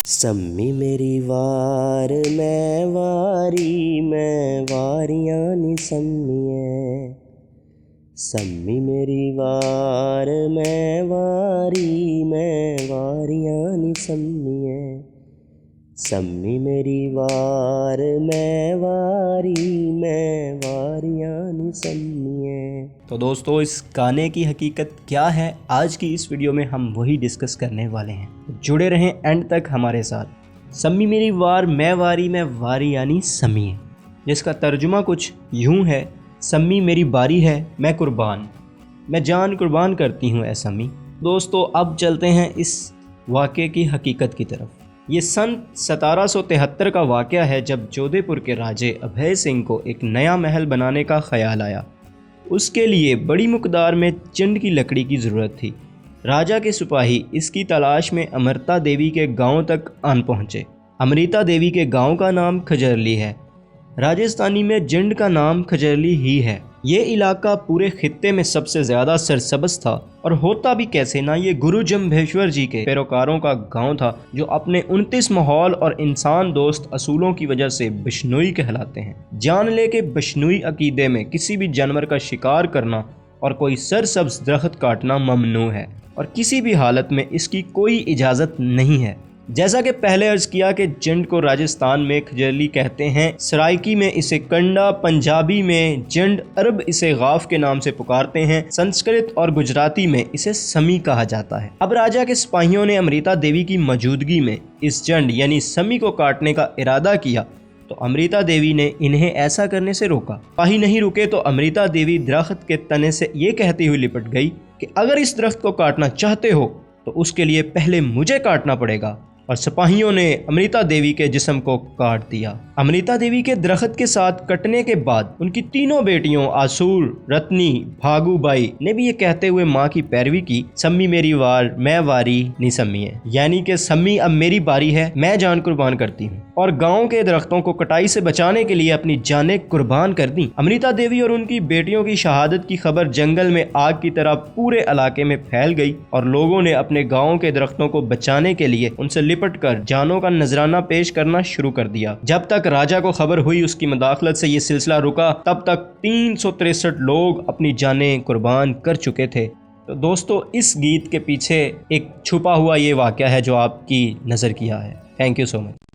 सम्मी मेरी वार मैं वारियां नी सम्मीए। सम्मी मेरी वार मैं वारियां नी सम्मीए। सम्मी मेरी वार मैं वारियां नी सम्मीए। तो दोस्तों, इस गाने की हकीकत क्या है, आज की इस वीडियो में हम वही डिस्कस करने वाले हैं। जुड़े रहें एंड तक हमारे साथ। सम्मी मेरी वार मैं वारी यानी सम्मी, जिसका तर्जुमा कुछ यूं है, सम्मी मेरी बारी है मैं कुर्बान, मैं जान कुर्बान करती हूँ ऐ सम्मी। दोस्तों, अब चलते हैं इस वाक़े की हकीकत की तरफ। ये सन 1773 का वाक़या है, जब जोधपुर के राजे अभय सिंह को एक नया महल बनाने का ख्याल आया। उसके लिए बड़ी मुकदार में चिंड की लकड़ी की ज़रूरत थी। राजा के सिपाही इसकी तलाश में अमृता देवी के गांव तक आन पहुँचे। अमृता देवी के गांव का नाम खजरली है। राजस्थानी में जिंड का नाम खजरली ही है। ये इलाका पूरे खित्ते में सबसे ज़्यादा सरसब्ज़ था, और होता भी कैसे ना, ये गुरु जम्भेश्वर जी के पैरोकारों का गांव था, जो अपने 29 माहौल और इंसान दोस्त असूलों की वजह से बिश्नोई कहलाते हैं। जान ले के बिश्नोई अकीदे में किसी भी जानवर का शिकार करना और कोई सरसब्ज़ दरख्त काटना ममनू है, और किसी भी हालत में इसकी कोई इजाज़त नहीं है। जैसा कि पहले अर्ज किया कि जिंड को राजस्थान में खजरली कहते हैं, सराइकी में इसे कंडा, पंजाबी में जिंड, अरब इसे गाफ के नाम से पुकारते हैं, संस्कृत और गुजराती में इसे समी कहा जाता है। अब राजा के सिपाहियों ने अमृता देवी की मौजूदगी में इस जंड यानी समी को काटने का इरादा किया, तो अमृता देवी ने इन्हें ऐसा करने से रोका। सिपाही नहीं रुके तो अमृता देवी दरख्त के तने से ये कहती हुई लिपट गई कि अगर इस दरख्त को काटना चाहते हो तो उसके लिए पहले मुझे काटना पड़ेगा, और सिपाहियों ने अमृता देवी के जिस्म को काट दिया। अमृता देवी के दरख्त के साथ कटने के बाद उनकी तीनों बेटियों आसूर, रत्नी, भागूबाई ने भी ये कहते हुए माँ की पैरवी की, सम्मी मेरी वार मैं वारी नी सम्मी है, यानी कि सम्मी अब मेरी बारी है, मैं जान कुर्बान करती हूँ, और गाँव के दरख्तों को कटाई से बचाने के लिए अपनी जानें कुर्बान कर दी। अमृता देवी और उनकी बेटियों की शहादत की खबर जंगल में आग की तरह पूरे इलाके में फैल गई, और लोगों ने अपने गाँव के दरख्तों को बचाने के लिए उनसे लिपट कर जानों का नजराना पेश करना शुरू कर दिया। जब तक राजा को खबर हुई उसकी मदाखलत से ये सिलसिला रुका, तब तक 363 लोग अपनी जानें कुर्बान कर चुके थे। तो दोस्तों, इस गीत के पीछे एक छुपा हुआ ये वाक़या है जो आपकी नज़र किया है। Thank you so much.